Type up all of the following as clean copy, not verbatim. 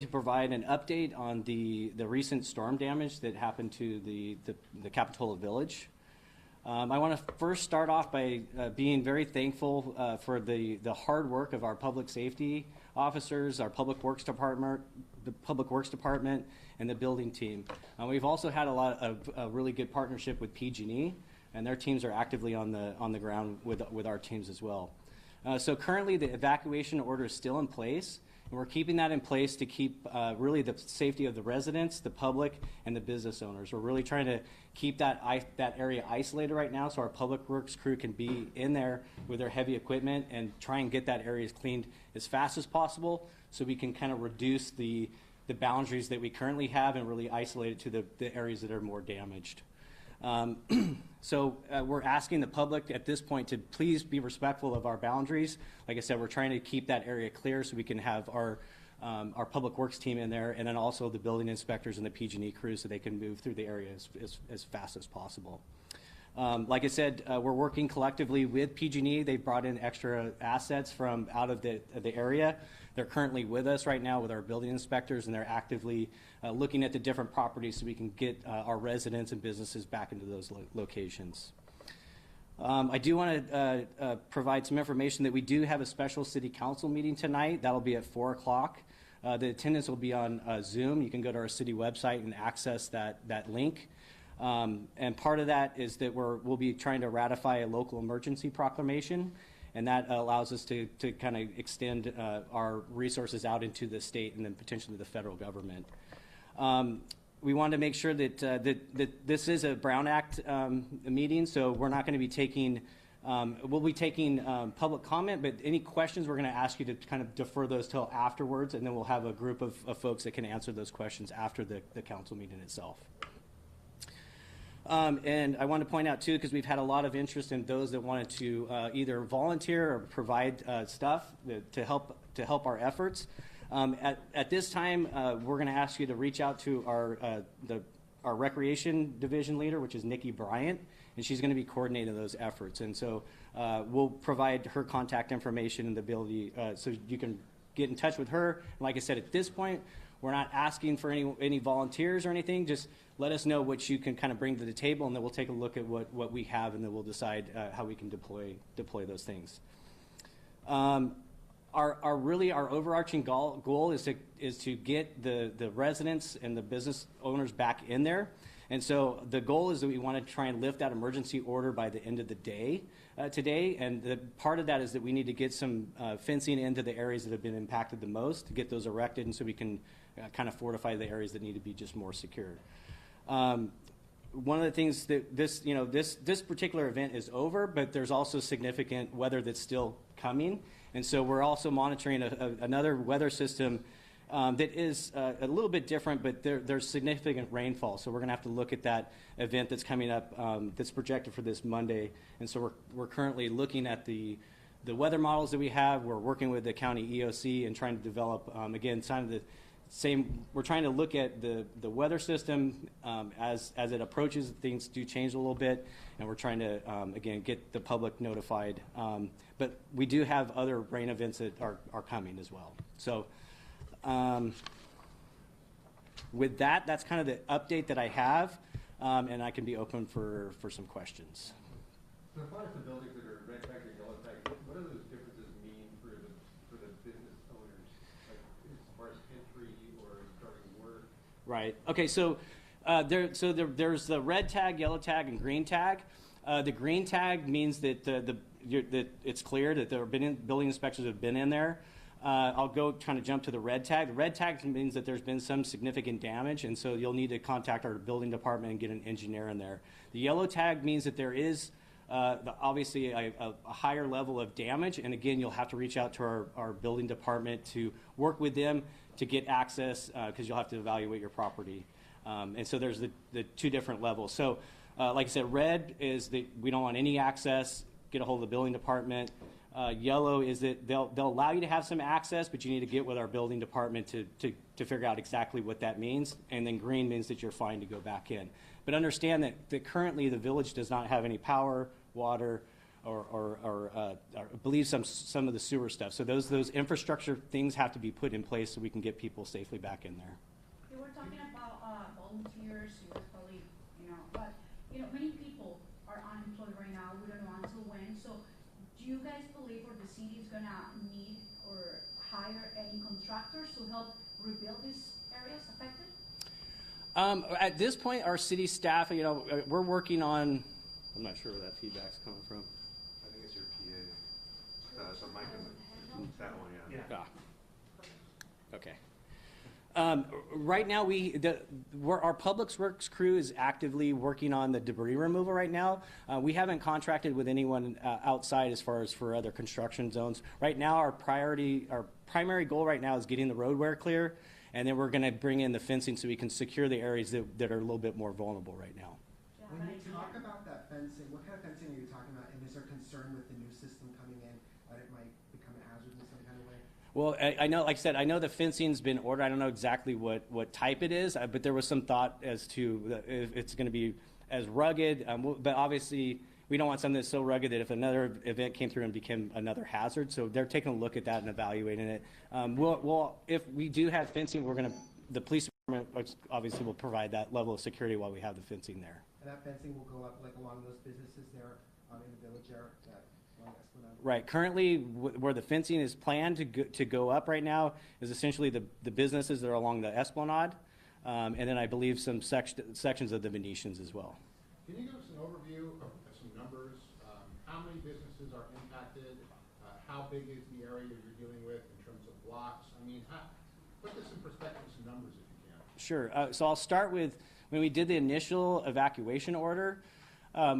to provide an update on the recent storm damage that happened to the Capitola village. I want to first start off by being very thankful for the hard work of our public safety officers, our public works department, and the building team. We've also had a lot of really good partnership with PG&E, and their teams are actively on the ground with our teams as well. So currently, the evacuation order is still in place. And we're keeping that in place to keep really the safety of the residents, the public, and the business owners. We're really trying to keep that area isolated right now so our public works crew can be in there with their heavy equipment and try and get that area cleaned as fast as possible so we can kind of reduce the boundaries that we currently have and really isolate it to the areas that are more damaged. So we're asking the public at this point to please be respectful of our boundaries. Like I said, we're trying to keep that area clear so we can have our public works team in there, and then also the building inspectors and the PG&E crews so they can move through the area as fast as possible. Like I said, we're working collectively with PG&E. They brought in extra assets from out of the area. They're currently with us right now with our building inspectors, and they're actively looking at the different properties so we can get our residents and businesses back into those locations. I do want to provide some information that we do have a special city council meeting tonight. That'll be at 4 o'clock. The attendance will be on Zoom. You can go to our city website and access that link. And part of that is that we'll be trying to ratify a local emergency proclamation, and that allows us to kind of extend our resources out into the state and then potentially the federal government. We want to make sure that this is a Brown Act meeting, so we're not going to be taking, we'll be taking public comment, but any questions we're going to ask you to kind of defer those till afterwards, and then we'll have a group of folks that can answer those questions after the council meeting itself. And I want to point out, too, because we've had a lot of interest in those that wanted to either volunteer or provide stuff to help our efforts. At this time, we're going to ask you to reach out to our recreation division leader, which is Nikki Bryant, and she's going to be coordinating those efforts. And so we'll provide her contact information and the ability so you can get in touch with her. And like I said, at this point, we're not asking for any volunteers or anything. Just let us know what you can kind of bring to the table, and then we'll take a look at what we have, and then we'll decide how we can deploy those things. Our overarching goal is to get the residents and the business owners back in there. And so the goal is that we want to try and lift that emergency order by the end of the day today. And the part of that is that we need to get some fencing into the areas that have been impacted the most to get those erected, and so we can kind of fortify the areas that need to be just more secure. One of the things that this particular event is over, but there's also significant weather that's still coming. And so we're also monitoring another weather system that is a little bit different, but there's significant rainfall. So we're going to have to look at that event that's coming up that's projected for this Monday. And so we're currently looking at the weather models that we have. We're working with the county EOC and trying to develop, again, some of the same. We're trying to look at the weather system as it approaches. Things do change a little bit, and we're trying to, again, get the public notified. But we do have other rain events that are coming as well. So with that, that's kind of the update that I have, and I can be open for some questions. So as far as the buildings that are red tag and yellow tag, what do those differences mean for the business owners, like as far as entry or starting work? Right. Okay. So there's the red tag, yellow tag, and green tag. The green tag means that that it's clear that there have been building inspectors have been in there. I'll go trying to jump to the red tag. The red tag means that there's been some significant damage, and so you'll need to contact our building department and get an engineer in there. The yellow tag means that there is obviously a higher level of damage, and again, you'll have to reach out to our building department to work with them to get access because you'll have to evaluate your property. And so there's the two different levels. So like I said, red is that we don't want any access, get a hold of the building department. Yellow is that they'll allow you to have some access, but you need to get with our building department to figure out exactly what that means. And then green means that you're fine to go back in. But understand that currently the village does not have any power, water, I believe some of the sewer stuff. So those infrastructure things have to be put in place so we can get people safely back in there. They were talking about volunteers, you was probably, but, many people are unemployed right now. We don't know until when. So do you guys believe or the city is gonna need or hire any contractors to help rebuild these areas affected? At this point, our city staff, we're working on, I'm not sure where that feedback's coming from. I think it's your PA. So Mike and that one, yeah. Ah. Okay. Right now, our Public Works crew is actively working on the debris removal right now. We haven't contracted with anyone outside as far as for other construction zones. Right now, our primary goal right now is getting the roadway clear, and then we're going to bring in the fencing so we can secure the areas that are a little bit more vulnerable right now. When you talk about that fencing, what kind of fencing are you talking about? And is there concern with the new system coming in that it might become a hazard in some kind of way? Well, I know, like I said, I know the fencing's been ordered. I don't know exactly what type it is, but there was some thought as to if it's going to be as rugged. But obviously, we don't want something that's so rugged that if another event came through and became another hazard. So they're taking a look at that and evaluating it. If we do have fencing, the police department obviously will provide that level of security while we have the fencing there. And that fencing will go up like along those businesses there in the village area, along Esplanade? Right. Currently, where the fencing is planned to go up right now is essentially the businesses that are along the Esplanade, and then I believe some sections of the Venetians as well. Can you give us an overview of some numbers? How many businesses are impacted? How big is the area you're dealing with in terms of blocks? I mean, put this in perspective with some numbers if you can. Sure. So I'll start with when we did the initial evacuation order.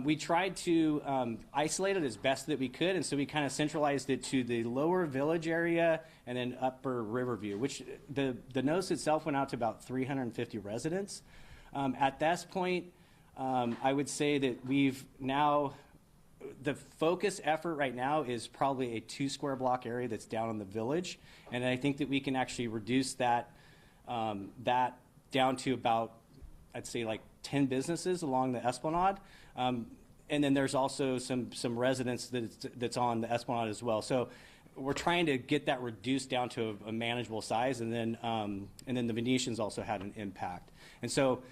We tried to isolate it as best that we could, and so we kind of centralized it to the lower village area and then upper Riverview, which the notice itself went out to about 350 residents. At this point, I would say that the focus effort right now is probably a 2 square block area that's down in the village, and I think that we can actually reduce that down to about, I'd say, like 10 businesses along the Esplanade. And then there's also some residents that's on the Esplanade as well. So we're trying to get that reduced down to a manageable size, and then the Venetians also had an impact. And so,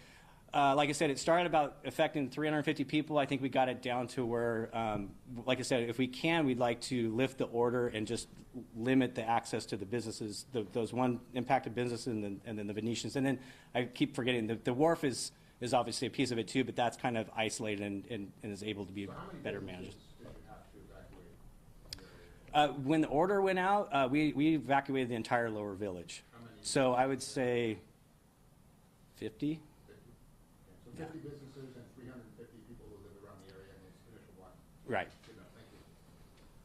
like I said, it started about affecting 350 people. I think we got it down to where, like I said, if we can, we'd like to lift the order and just limit the access to the businesses, those one impacted businesses, and then the Venetians. And then I keep forgetting the Wharf is obviously a piece of it too, but that's kind of isolated and is able to be better managed. Did you have to evacuate? When the order went out, we evacuated the entire lower village. How many? So I would say 50. So 50 businesses and 350 people who live around the area in this initial block. Right. Good enough. Thank you.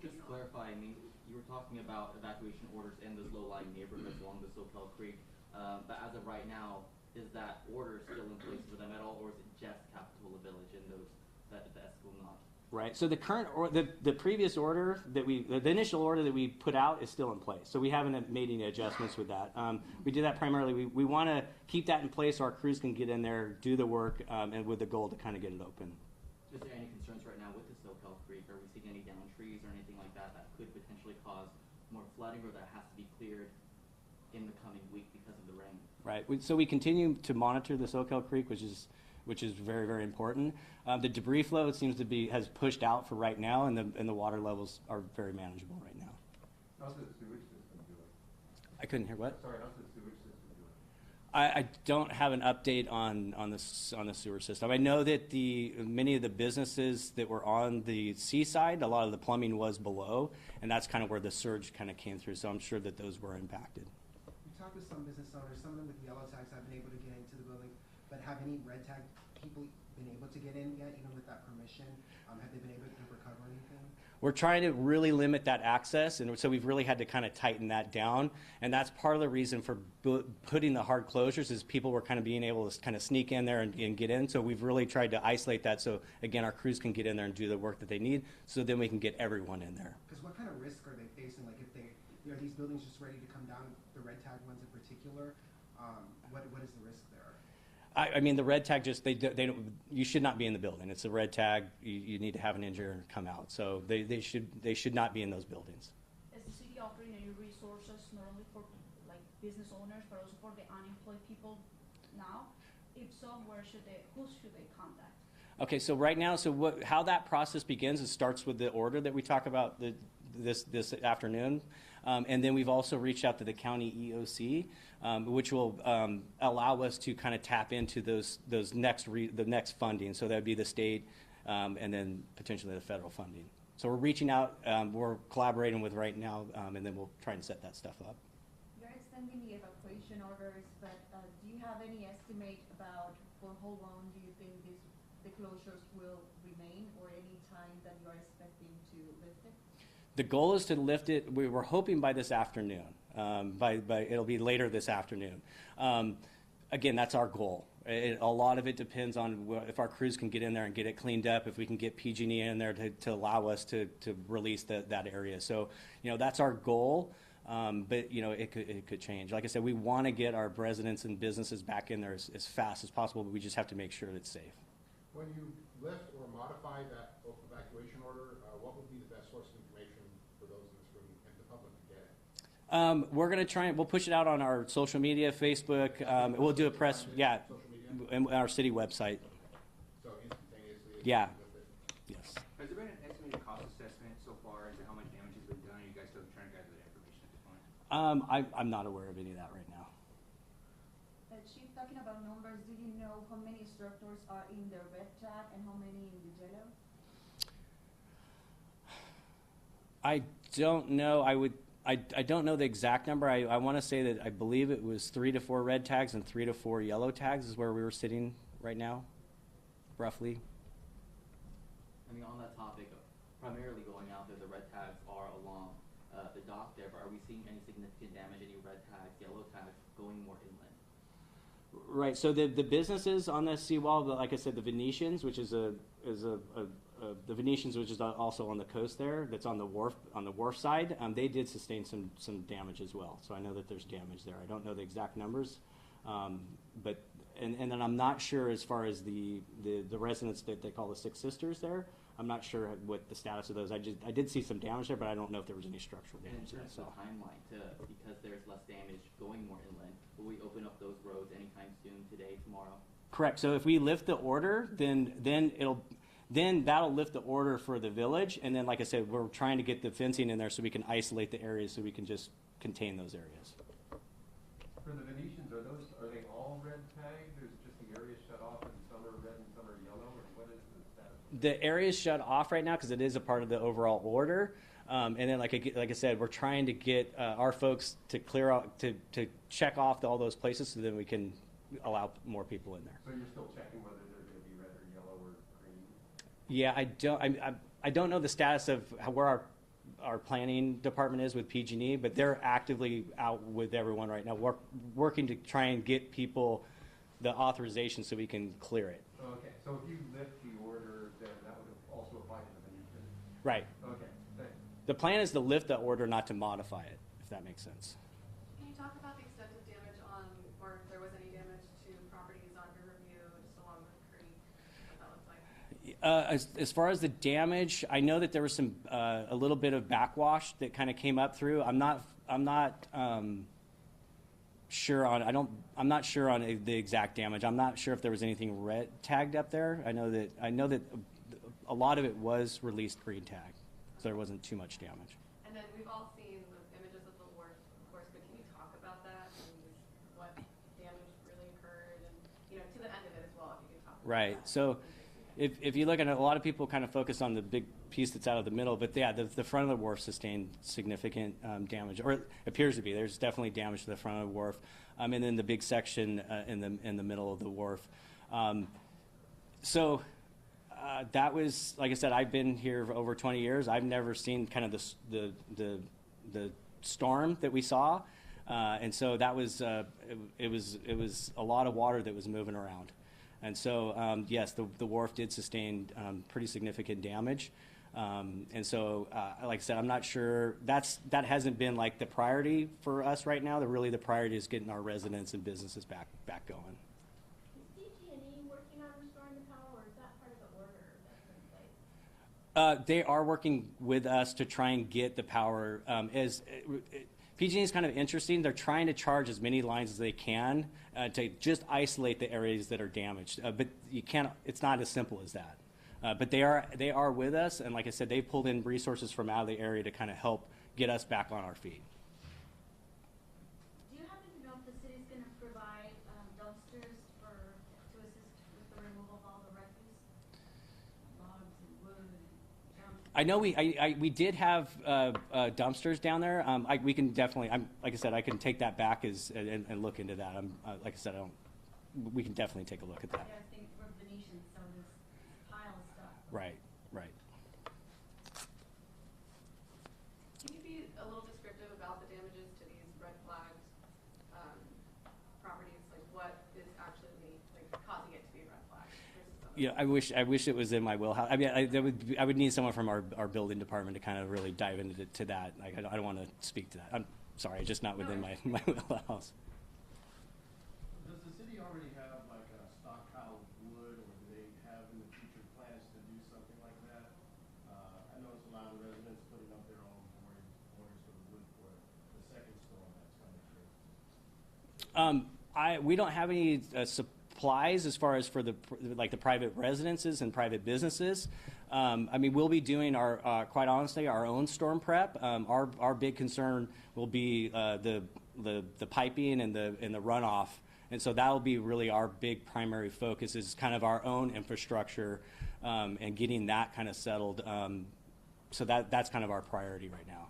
Just to clarify, I mean, you were talking about evacuation orders in those low-lying neighborhoods along the Soquel Creek, but as of right now, is that order still in place for them at all, or is it just Capitola Village and those that the Esplanade? Right. So the current or the previous order the initial order that we put out is still in place. So we haven't made any adjustments with that. We did that primarily. We want to keep that in place so our crews can get in there, do the work, and with the goal to kind of get it open. Is there any concerns right now with the Soquel Creek? Are we seeing any down trees or anything like that that could potentially cause more flooding, or that has to be cleared in the coming week because of the rain? Right. So we continue to monitor the Soquel Creek, which is very, very important. The debris flow, it seems to has pushed out for right now, and the water levels are very manageable right now. How's the sewage system doing? I couldn't hear what? Sorry, how's the sewage system doing? I don't have an update on the sewer system. I know that many of the businesses that were on the seaside, a lot of the plumbing was below, and that's kind of where the surge kind of came through. So I'm sure that those were impacted. We talked with some business owners, some of them with yellow tags have been able to get into the building, but have any red tag people been able to get in yet, even with that permission? Have they been able to recover anything? We're trying to really limit that access, and so we've really had to kind of tighten that down. And that's part of the reason for putting the hard closures is people were kind of being able to kind of sneak in there and get in. So we've really tried to isolate that so, again, our crews can get in there and do the work that they need, so then we can get everyone in there. Because what kind of risk are they facing? Like if are these buildings just ready to come down, the red tag ones in particular? What is the risk there? I mean, the red tag just, they don't, you should not be in the building. It's a red tag. You need to have an engineer come out. So they should not be in those buildings. Is the city offering any resources not only for like business owners, but also for the unemployed people now? If so, who should they contact? Okay, so right now, how that process begins, it starts with the order that we talk about this afternoon. And then we've also reached out to the county EOC, which will allow us to kind of tap into the next funding. So that would be the state and then potentially the federal funding. So we're reaching out, we're collaborating with right now, and then we'll try and set that stuff up. You're extending the evacuation orders, but do you have any estimate about for how long do you think the closures will remain, or any time that you are expecting to lift it? The goal is to lift it. We were hoping by this afternoon. It'll be later this afternoon. Again, that's our goal. A lot of it depends on if our crews can get in there and get it cleaned up. If we can get PG&E in there to allow us to release that area. So, that's our goal. But it could change. Like I said, we want to get our residents and businesses back in there as fast as possible. But we just have to make sure that it's safe. When you lift or modify that local evacuation order, what would be the best source of information for those in this room and the public to get it? We're going to try and we'll push it out on our social media, Facebook. We'll do a press, Social media? and our city website. So instantaneously? Yeah. Lift it. Yes. Has there been an estimated cost assessment so far as to how much damage has been done? Are you guys still trying to gather that information at this point? I'm not aware of any of that right now. Chief, talking about numbers, do you know how many structures are in the red tag and how many in the yellow? I don't know. I don't know the exact number. I want to say that I believe it was 3 to 4 red tags and 3 to 4 yellow tags is where we were sitting right now, roughly. I mean, on that topic, primarily going out there, the red tags are along the dock there, but are we seeing any significant damage, any red tags, yellow tags going more inland? Right. So the businesses on the seawall, like I said, the Venetians, which is the Venetians, which is also on the coast there, that's on the wharf side. They did sustain some damage as well. So I know that there's damage there. I don't know the exact numbers, but then I'm not sure as far as the residents that they call the Six Sisters there. I'm not sure what the status of those. I did see some damage there, but I don't know if there was any structural And in damage there. terms So. of timeline, because there's less damage going more inland, will we open up those roads anytime soon, today, tomorrow? Correct. So if we lift the order, then that'll lift the order for the village. And then, like I said, we're trying to get the fencing in there so we can isolate the areas so we can just contain those areas. For the Venetians, are they all red tagged? There's just the area shut off and some are red and some are yellow, or what is the status? The area is shut off right now because it is a part of the overall order. And then, like I said, we're trying to get our folks to clear out, to check off all those places so then we can allow more people in there. So you're still checking whether they're going to be red or yellow or green? Yeah, I don't know the status of where our planning department is with PG&E, but they're actively out with everyone right now, working to try and get people the authorization so we can clear it. Okay, so if you lift the order, then that would also apply to the Venetians? Right. Okay, thanks. The plan is to lift the order, not to modify it, if that makes sense. Can you talk about the extent of damage on, or if there was any damage to properties on Riverview, just along the creek, what that looks like? As far as the damage, I know that there was some a little bit of backwash that kind of came up through. I'm not sure on. I'm not sure on the exact damage. I'm not sure if there was anything red tagged up there. I know that a lot of it was released green tag, so there wasn't too much damage. And then we've all seen the images of the Wharf, of course, but can you talk about that and what damage really occurred and, to the end of it as well, if you can talk about Right. that. So if you look at it, a lot of people kind of focus on the big piece that's out of the middle, but yeah, the front of the wharf sustained significant damage, or it appears to be. There's definitely damage to the front of the wharf, and then the big section in the middle of the wharf. That was, like I said, I've been here for over 20 years. I've never seen kind of the storm that we saw, and so that was it was a lot of water that was moving around. And so, yes, the wharf did sustain pretty significant damage. And so, like I said, I'm not sure that hasn't been like the priority for us right now. The priority is getting our residents and businesses back going. Is They are working with us to try and get the power. PG&E is kind of interesting. They're trying to charge as many lines as they can to just isolate the areas that are damaged. But you can't. It's not as simple as that. But they are with us, and like I said, they pulled in resources from out of the area to kind of help get us back on our feet. Do you happen to know if the city's going to provide dumpsters to assist with the removal of all the refuse? Logs and wood and dumpsters? I know we did have dumpsters down there. We can definitely. Like I said, I can take that back and look into that. Like I said, we can definitely take a look at that. Yeah, I think we're venetians, so this pile of stuff. Right. Can you be a little descriptive about the damages to these red flagged properties? Like what is actually causing it to be red flagged versus other? Yeah, I wish it was in my wheelhouse. I mean, I would need someone from our building department to kind of really dive into that. Like, I don't want to speak to that. I'm sorry, just not within my wheelhouse. Does the city already have like a stockpile of wood, or do they have in the future plans to do something like that? I noticed a lot of the residents putting up their own orders for the wood for the second storm that's coming through. We don't have any supplies as far as for the private residences and private businesses. I mean, we'll be doing quite honestly, our own storm prep. Our big concern will be the piping and the runoff, and so that'll be really our big primary focus is kind of our own infrastructure and getting that kind of settled. So that's kind of our priority right now.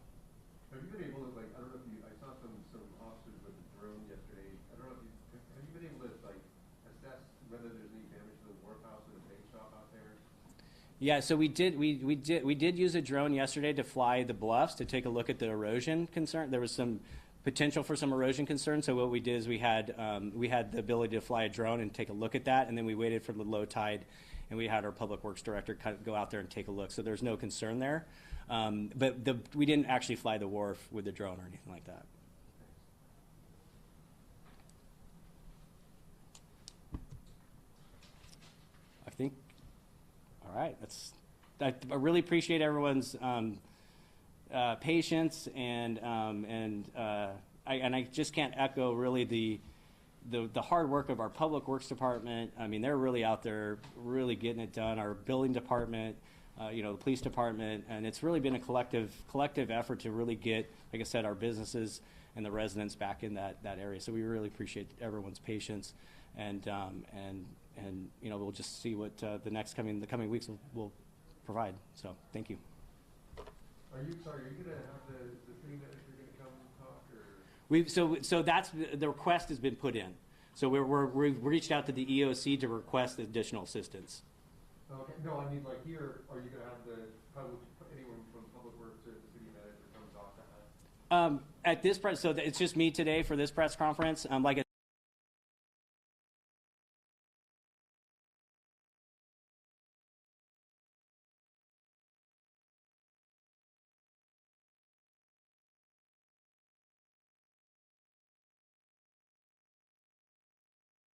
Have you been able to I don't know if I saw some officers with a drone yesterday. I don't know if have you been able to assess whether there's any damage to the Wharf house or the bait shop out there? Yeah, so we did use a drone yesterday to fly the bluffs to take a look at the erosion concern. There was some potential for some erosion concern. So what we did is we had the ability to fly a drone and take a look at that, and then we waited for the low tide, and we had our public works director go out there and take a look. So there's no concern there, but we didn't actually fly the wharf with the drone or anything like that. I think. All right, I really appreciate everyone's patience, and I just can't echo really the hard work of our public works department. I mean, they're really out there, really getting it done. Our building department, the police department, and it's really been a collective effort to really get, like I said, our businesses and the residents back in that area. So we really appreciate everyone's patience, and we'll just see what the coming weeks will provide. So thank you. Are you going to have the thing that you're going to come talk, or? So that's the request has been put in. So we've reached out to the EOC to request additional assistance. Okay. No, I mean here. Are you going to have anyone from Public Works or the city manager come talk to us? At this press, so it's just me today for this press conference. Like I